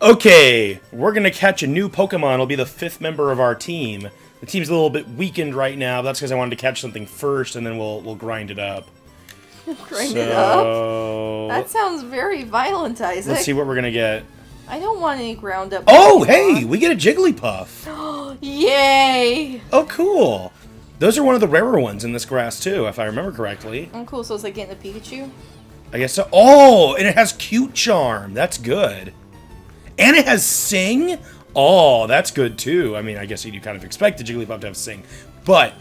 Okay, we're gonna catch a new Pokemon. It'll be the 5th member of our team. The team's a little bit weakened right now, but that's because I wanted to catch something first, and then we'll grind it up. Grind it up? That sounds very violent, Isaac. Let's see what we're gonna get. I don't want any ground up. Oh, hey! We get a Jigglypuff! Yay! Oh, cool! Those are one of the rarer ones in this grass, too, if I remember correctly. Oh, cool. So it's like getting a Pikachu? I guess so. Oh, and it has Cute Charm. That's good. And it has Sing? Oh, that's good, too. I mean, I guess you kind of expect the Jigglypuff to have Sing. But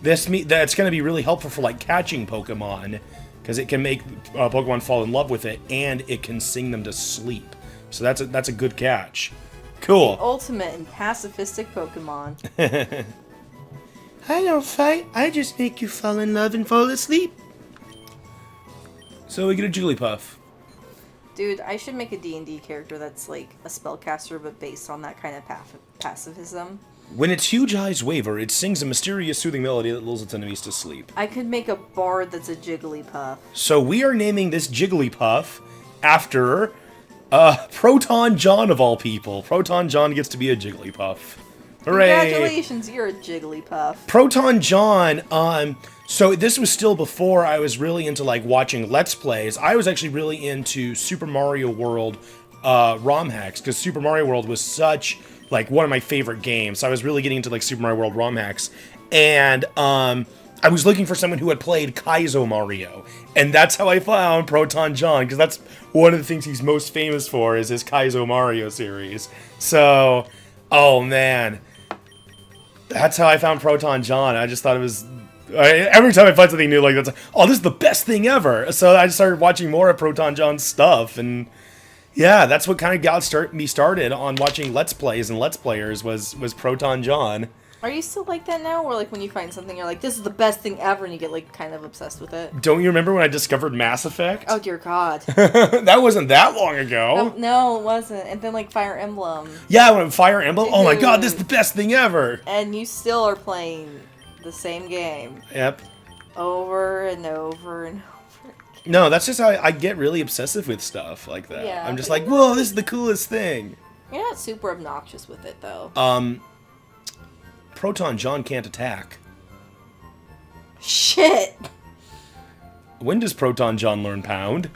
that's going to be really helpful for, like, catching Pokemon. Because it can make Pokemon fall in love with it, and it can sing them to sleep. So that's a good catch. Cool. The ultimate and pacifistic Pokemon. I don't fight. I just make you fall in love and fall asleep. So we get a Jigglypuff. Dude, I should make a D&D character that's like a spellcaster, but based on that kind of pacifism. When its huge eyes waver, it sings a mysterious, soothing melody that lulls its enemies to sleep. I could make a bard that's a Jigglypuff. So we are naming this Jigglypuff after Proton John of all people. Proton John gets to be a Jigglypuff. Hooray! Congratulations, you're a Jigglypuff. Proton John, so this was still before I was really into, like, watching Let's Plays. I was actually really into Super Mario World ROM hacks, because Super Mario World was such, like, one of my favorite games. So I was really getting into, like, Super Mario World ROM hacks. And, I was looking for someone who had played Kaizo Mario. And that's how I found Proton John, because that's one of the things he's most famous for, is his Kaizo Mario series. So, oh, man. That's how I found Proton John. I just thought it was... every time I find something new, like, that's like, oh, this is the best thing ever. So I just started watching more of Proton John's stuff, and yeah, that's what kind of got me started on watching Let's Plays and Let's Players was Proton John. Are you still like that now, or like when you find something, you're like, this is the best thing ever, and you get like kind of obsessed with it? Don't you remember when I discovered Mass Effect? Oh dear God. That wasn't that long ago. No, it wasn't. And then like Fire Emblem. Yeah, when Fire Emblem. Oh my God, this is the best thing ever. And you still are playing the same game. Yep. Over and over and over. No, that's just how I get really obsessive with stuff like that. Yeah, I'm just like, whoa, this is the coolest thing. You're not super obnoxious with it though. Proton John can't attack. Shit. When does Proton John learn Pound?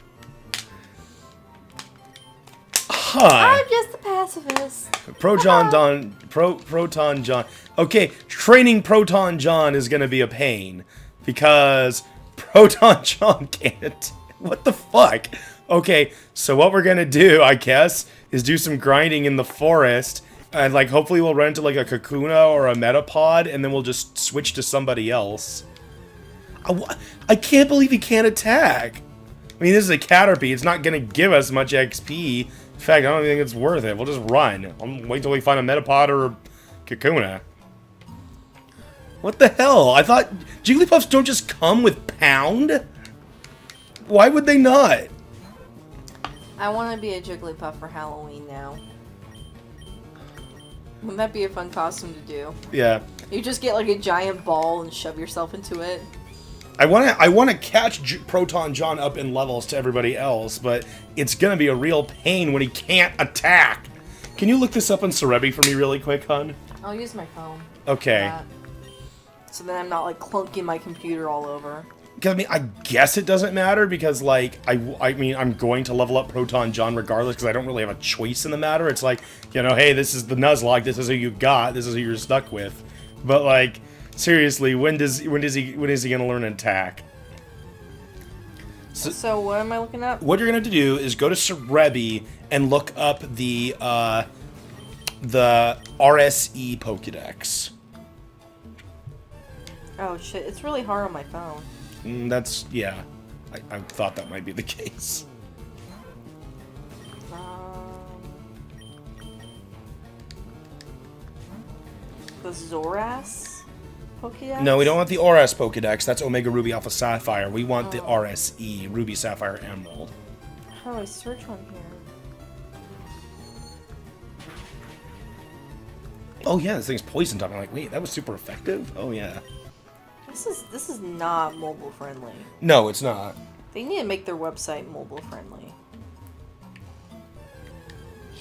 Huh. I'm just a pacifist. Proton John. Okay, training Proton John is gonna be a pain because Proton John can't. What the fuck? Okay, so what we're gonna do, I guess, is do some grinding in the forest, and like hopefully we'll run into like a Kakuna or a Metapod, and then we'll just switch to somebody else. I can't believe he can't attack. I mean, this is a Caterpie. It's not gonna give us much XP. In fact, I don't think it's worth it. We'll just run. I'll wait till we find a Metapod or a Kakuna. What the hell? I thought Jigglypuffs don't just come with Pound? Why would they not? I want to be a Jigglypuff for Halloween now. Wouldn't that be a fun costume to do? Yeah. You just get like a giant ball and shove yourself into it. I want to catch Proton John up in levels to everybody else, but it's gonna be a real pain when he can't attack. Can you look this up on Cerebi for me really quick, hun? I'll use my phone. Okay. So then I'm not like clunking my computer all over. I mean, I guess it doesn't matter because, like, I mean, I'm going to level up Proton John regardless because I don't really have a choice in the matter. It's like, you know, hey, this is the Nuzlocke, this is who you got, this is who you're stuck with. But, like, seriously, when is he gonna learn an attack? So what am I looking up? What you're gonna have to do is go to Cerebi and look up the RSE Pokédex. Oh shit, it's really hard on my phone. Yeah. I thought that might be the case. The Zoras Pokédex? No, we don't want the RS Pokédex. That's Omega Ruby Alpha Sapphire. We want the RSE, Ruby Sapphire Emerald. How do I search on here? Oh yeah, this thing's poison type. I'm like, wait, that was super effective? Oh yeah. This is not mobile friendly. No, it's not. They need to make their website mobile friendly.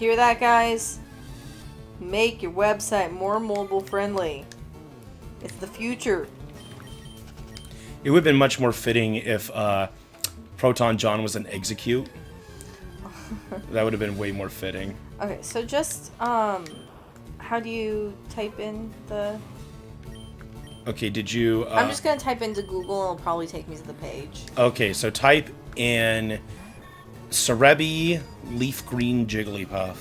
Hear that, guys? Make your website more mobile friendly. It's the future. It would have been much more fitting if Proton John was an execute. That would have been way more fitting. Okay, so just, how do you type in the... Okay, did you... I'm just gonna type into Google and it'll probably take me to the page. Okay, so type in Cerebi LeafGreen Jigglypuff.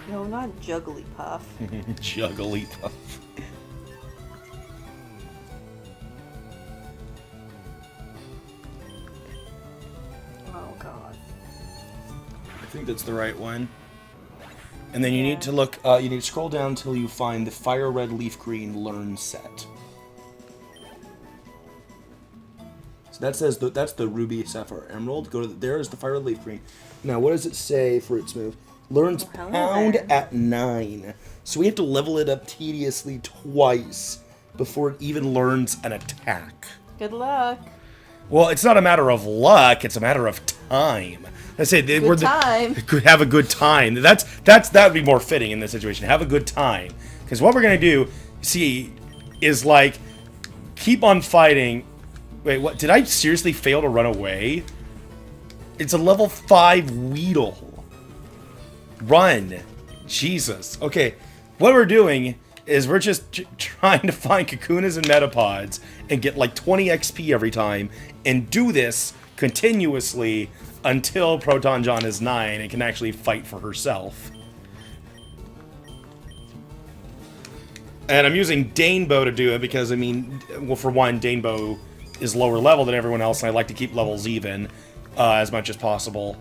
No, not Jugglypuff. Jugglypuff. Oh, God. I think that's the right one. And then you need to look, you need to scroll down until you find the Fire Red Leaf Green Learn Set. So that says, that's the Ruby, Sapphire, Emerald. Go to there is the Fire Red Leaf Green. Now, what does it say for its move? Learns Pound at 9. So we have to level it up tediously twice before it even learns an attack. Good luck. Well, it's not a matter of luck, it's a matter of time. I say could have a good time. That would be more fitting in this situation. Have a good time. Because what we're gonna do, see, is like keep on fighting. Wait, what? Did I seriously fail to run away? It's a level 5 Weedle. Run. Jesus. Okay, what we're doing is we're just trying to find Kakunas and Metapods and get like 20 XP every time and do this continuously until Proton John is 9 and can actually fight for herself. And I'm using Danebo to do it because, I mean, well, for one, Danebo is lower level than everyone else, and I like to keep levels even as much as possible,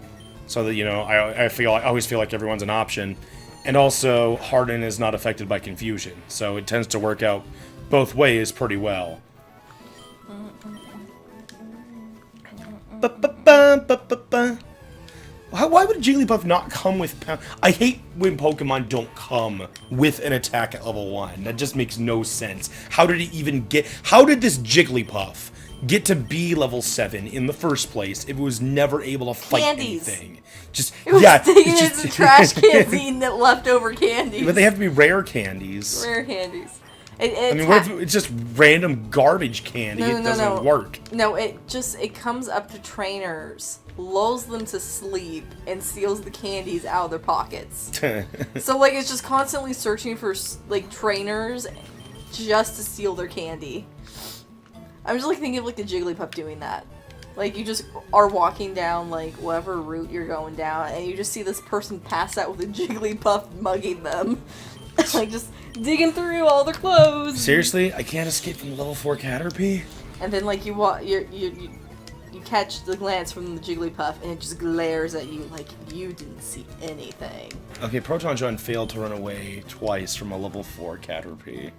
so that, you know, I always feel like everyone's an option. And also, Harden is not affected by confusion, so it tends to work out both ways pretty well. Why would a Jigglypuff not come with Pound? I hate when Pokemon don't come with an attack at level 1. That just makes no sense. How did it even get... How did this Jigglypuff get to be level 7 in the first place if it was never able to fight anything? Just it was digging into trash cans eating the leftover candies. But they have to be rare candies. Rare candies. I mean, what if it's just random garbage candy? It doesn't work. No, it comes up to trainers, lulls them to sleep, and steals the candies out of their pockets. So, like, it's just constantly searching for, like, trainers just to steal their candy. I'm just, like, thinking of, like, a Jigglypuff doing that. Like, you just are walking down, like, whatever route you're going down, and you just see this person pass out with a Jigglypuff mugging them. Like, just digging through all their clothes. Seriously? I can't escape from level 4 Caterpie? And then, like, you catch the glance from the Jigglypuff, and it just glares at you like you didn't see anything. Okay, Proton John failed to run away twice from a level 4 Caterpie.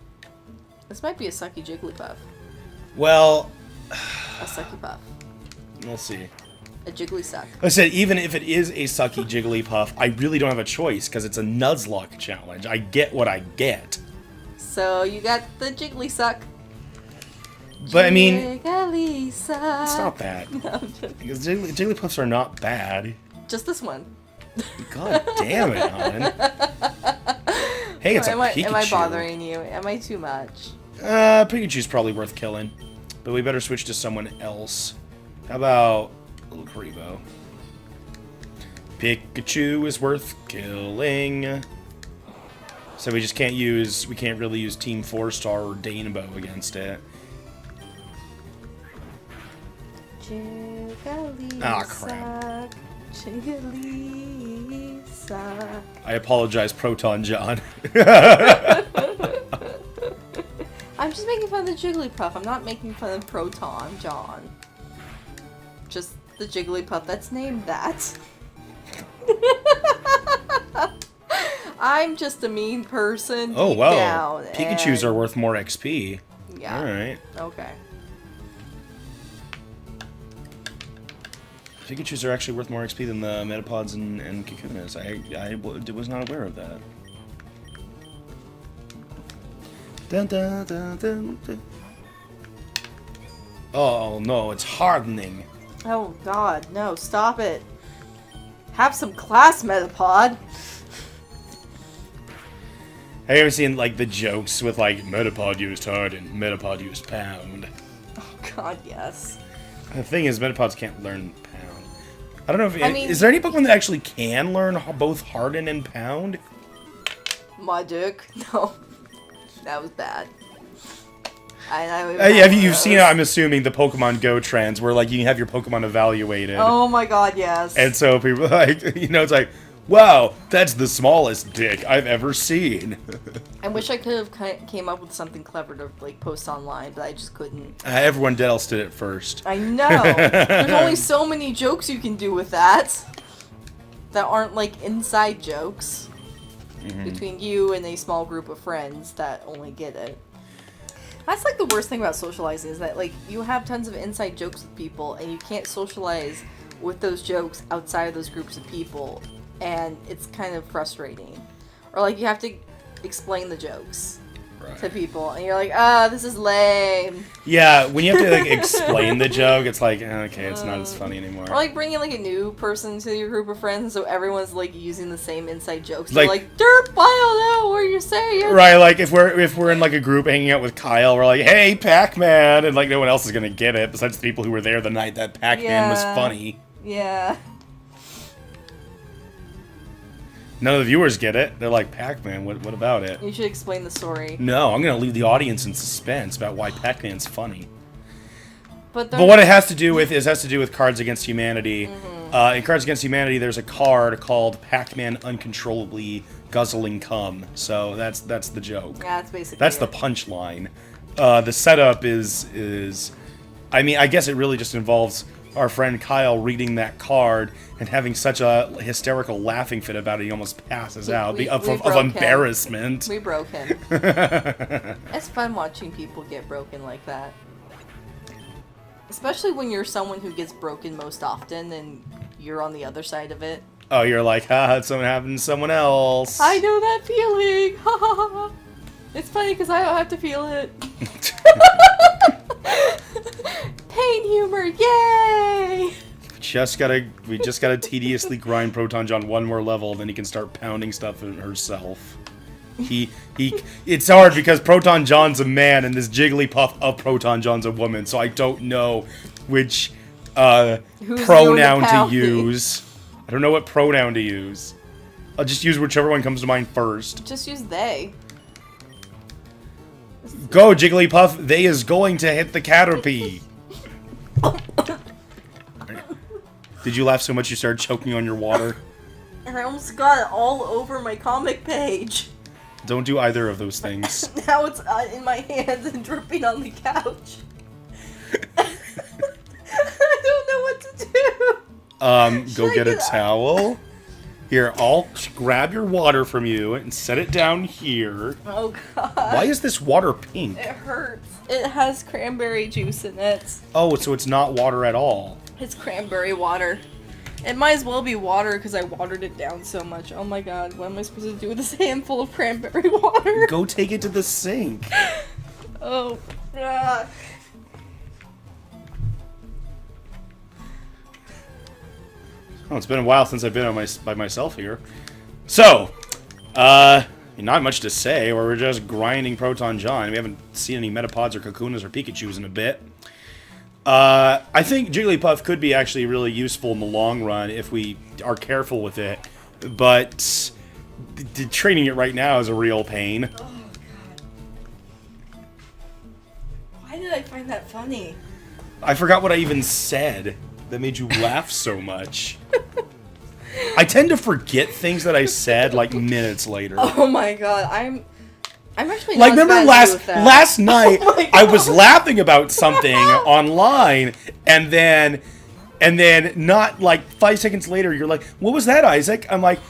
This might be a sucky Jigglypuff. Well... a sucky puff. We'll see. A Jiggly suck. Like I said, even if it is a sucky Jigglypuff, I really don't have a choice, because it's a Nuzlocke challenge. I get what I get. So, you got the Jiggly suck. But, I mean... Jiggly suck. It's not bad. No, because Jigglypuffs are not bad. Just this one. God damn it, hon. Hey, it's a Pikachu. Am I bothering you? Am I too much? Pikachu's probably worth killing. But we better switch to someone else. How about... Little Karibo. Pikachu is worth killing. So we just can't use... We can't really use Team 4-Star or Danebo against it. Ah, crap. Jiggly suck. I apologize, Proton John. I'm just making fun of the Jigglypuff. I'm not making fun of Proton John. Just the Jigglypuff that's named that. I'm just a mean person. Oh, wow. Down, Pikachus are worth more XP. Yeah. Alright. Okay. Pikachus are actually worth more XP than the Metapods and Kakunas. I was not aware of that. Dun, dun, dun, dun, dun. Oh no, it's hardening. Oh god, no, stop it. Have some class, Metapod. Have you ever seen, like, the jokes with, like, Metapod used hard and Metapod used pound? Oh god, yes. The thing is, Metapods can't learn pound. I don't know if... is there any Pokemon that actually can learn both harden and pound? My dick. No. That was bad. You've seen, I'm assuming, the Pokemon Go trends where, like, you can have your Pokemon evaluated. Oh my god, yes. And so people, like, it's like, wow, that's the smallest dick I've ever seen. I wish I could have came up with something clever to, like, post online, but I just couldn't. Everyone else did it first. I know. There's only so many jokes you can do with that aren't, like, inside jokes between you and a small group of friends that only get it. That's, like, the worst thing about socializing is that, like, you have tons of inside jokes with people and you can't socialize with those jokes outside of those groups of people. And it's kind of frustrating. Or, like, you have to explain the jokes to people. And you're like, this is lame. Yeah, when you have to, like, explain the joke, it's like, okay, it's not as funny anymore. Or, like, bringing, like, a new person to your group of friends so everyone's, like, using the same inside jokes. Like, they're like, derp, I don't know what you're saying. Right, like, if we're in, like, a group hanging out with Kyle, we're like, hey, Pac-Man! And, like, no one else is gonna get it besides the people who were there the night that Pac-Man was funny. Yeah. None of the viewers get it. They're like, Pac-Man, what about it? You should explain the story. No, I'm going to leave the audience in suspense about why Pac-Man's funny. But what it has to do with Cards Against Humanity. In Cards Against Humanity, there's a card called Pac-Man Uncontrollably Guzzling Cum. So that's the joke. Yeah, that's basically That's the punchline. The setup is... I mean, I guess it really just involves our friend Kyle reading that card and having such a hysterical laughing fit about it, he almost passes out of embarrassment. We broke him. It's fun watching people get broken like that. Especially when you're someone who gets broken most often and you're on the other side of it. Oh, you're like, haha, it's something happened to someone else. I know that feeling. Ha ha ha. It's funny because I don't have to feel it. Pain humor, yay! We just gotta tediously grind Proton John one more level, then he can start pounding stuff in herself. It's hard because Proton John's a man and this Jigglypuff of Proton John's a woman, so I don't know which pronoun to use. I don't know what pronoun to use. I'll just use whichever one comes to mind first. Just use they. Go, Jigglypuff! They is going to hit the Caterpie! Did you laugh so much you started choking on your water? And I almost got it all over my comic page. Don't do either of those things. Now it's in my hands and dripping on the couch. I don't know what to do. Go get a towel. Here, I'll grab your water from you and set it down here. Oh, God. Why is this water pink? It hurts. It has cranberry juice in it. Oh, so it's not water at all. It's cranberry water. It might as well be water because I watered it down so much. Oh my god, what am I supposed to do with this handful of cranberry water? Go take it to the sink. Oh, ugh. Oh, it's been a while since I've been by myself here. So, not much to say. We're just grinding Proton John. We haven't seen any Metapods or Kakunas or Pikachus in a bit. I think Jigglypuff could be actually really useful in the long run if we are careful with it, but training it right now is a real pain. Oh, God. Why did I find that funny? I forgot what I even said that made you laugh so much. I tend to forget things that I said like minutes later. Oh my god, I'm actually like, not remember last night oh I was laughing about something online, and then not like 5 seconds later you're like, what was that, Isaac? I'm like,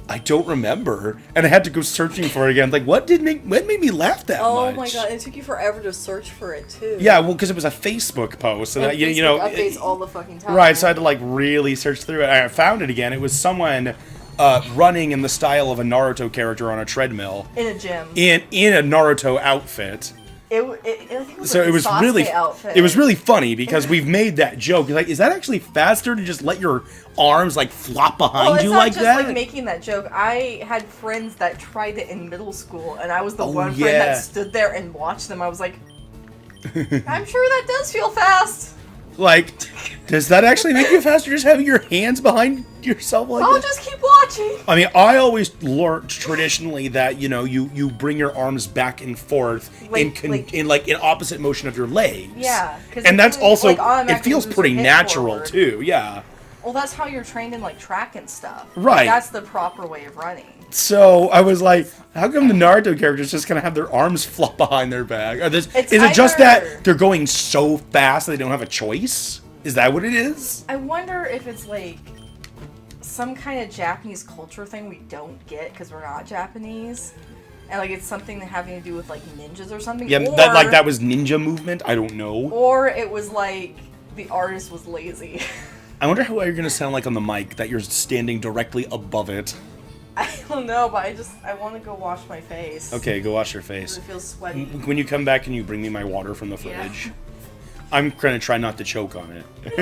I don't remember, and I had to go searching for it again. Like, what made me laugh that much? Oh my god, it took you forever to search for it too. Yeah, well, because it was a Facebook post, so that you know, updates all the fucking time. Right, so I had to like really search through it. I found it again. It was someone running in the style of a Naruto character on a treadmill in a gym. In a Naruto outfit. I think it was So like it was Sasuke really, outfit. it was really funny because we've made that joke. Like, is that actually faster to just let your arms like flop behind you like it's not that? just like making that joke. I had friends that tried it in middle school, and I was the one friend yeah. that stood there and watched them. I was like, I'm sure that does feel fast. Like, does that actually make you faster just having your hands behind yourself like I'll that? just keep watching. I mean, I always learned traditionally that, you know, you bring your arms back and forth in opposite motion of your legs. Yeah. And that's also, like, it feels pretty natural too, yeah. Well, that's how you're trained in like track and stuff. Right. That's the proper way of running. So I was like, how come the Naruto characters just kind of have their arms flop behind their back? Is it just that they're going so fast they don't have a choice? Is that what it is? I wonder if it's like some kind of Japanese culture thing we don't get because we're not Japanese. And like it's something having to do with like ninjas or something. Yeah, or, that was ninja movement? I don't know. Or it was like the artist was lazy. I wonder how you're going to sound like on the mic, that you're standing directly above it. I don't know, but I want to go wash my face. Okay, go wash your face. It feels sweaty. When you come back, can you bring me my water from the fridge? Yeah. I'm going to try not to choke on it. Leave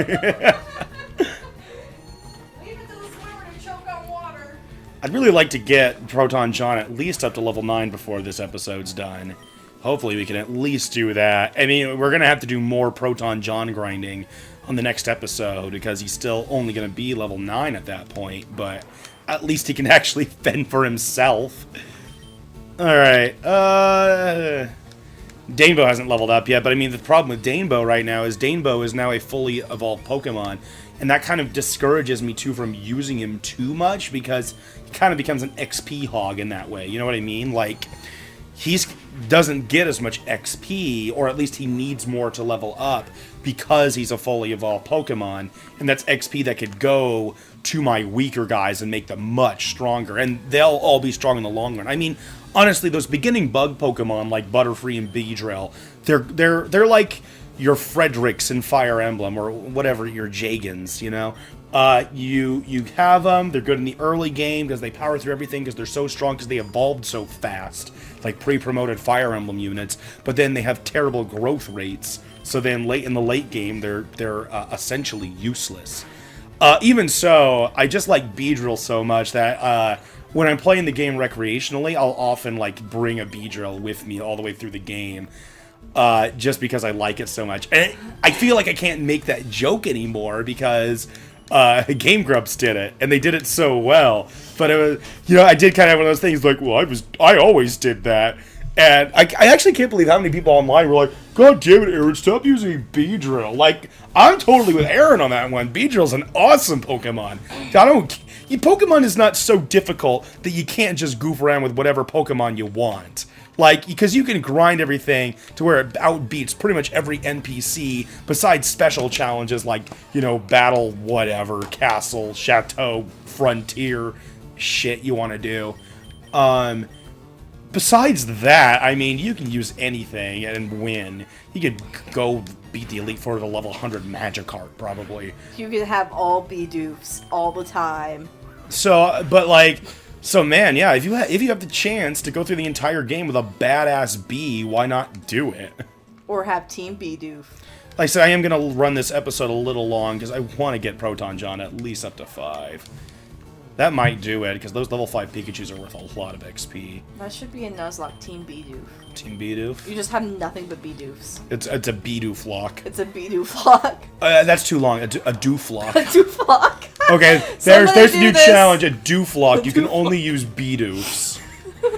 it to the swimmer to choke on water. I'd really like to get Proton John at least up to level 9 before this episode's done. Hopefully we can at least do that. I mean, we're going to have to do more Proton John grinding on the next episode because he's still only going to be level 9 at that point, but at least he can actually fend for himself. Alright, Danebo hasn't leveled up yet, but I mean, the problem with Danebo right now is Danebo is now a fully evolved Pokemon, and that kind of discourages me too from using him too much because he kind of becomes an XP hog in that way, you know what I mean? Like, doesn't get as much XP, or at least he needs more to level up because he's a fully evolved Pokemon, and that's XP that could go to my weaker guys and make them much stronger, and they'll all be strong in the long run. I mean, honestly, those beginning bug Pokemon like Butterfree and Beedrill, they're like your Fredericks in Fire Emblem, or whatever, your Jagans, you know? You have them, they're good in the early game because they power through everything because they're so strong because they evolved so fast, like pre-promoted Fire Emblem units, but then they have terrible growth rates, so then late in the late game, they're essentially useless. Even so, I just like Beedrill so much that when I'm playing the game recreationally, I'll often like bring a Beedrill with me all the way through the game, just because I like it so much. And I feel like I can't make that joke anymore because Game Grumps did it, and they did it so well. But it was, you know, I did kind of have one of those things like, well, I always did that. And I actually can't believe how many people online were like, God damn it, Aaron, stop using Beedrill. Like, I'm totally with Aaron on that one. Beedrill's an awesome Pokemon. Pokemon is not so difficult that you can't just goof around with whatever Pokemon you want. Like, because you can grind everything to where it outbeats pretty much every NPC besides special challenges like, you know, battle, whatever, castle, chateau, frontier, shit you want to do. Besides that, I mean, you can use anything and win. You could go beat the Elite Four to level 100 Magikarp, probably. You could have all Beedoofs all the time. So, but like, so man, yeah, if you have the chance to go through the entire game with a badass bee, why not do it? Or have Team Beedoof. Like I said, I am going to run this episode a little long because I want to get Proton John at least up to 5. That might do it, because those level 5 Pikachus are worth a lot of XP. That should be a Nuzlocke, Team Beedoof. Team Beedoof? You just have nothing but Beedoofs. It's a Beedoof lock. It's a Beedoof lock. That's too long. A doof lock. A doof lock. Okay, there's a new challenge, a doof lock. You can only use Beedoofs.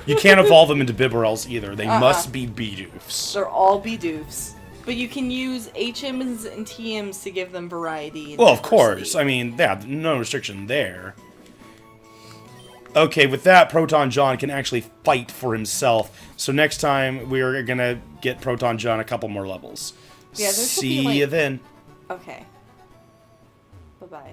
You can't evolve them into Bibarels either. They must be Beedoofs. They're all Beedoofs. But you can use HMs and TMs to give them variety. Well, of course. I mean, yeah, no restriction there. Okay, with that, Proton John can actually fight for himself. So next time, we're going to get Proton John a couple more levels. Yeah, there should See be, like... you then. Okay. Bye-bye.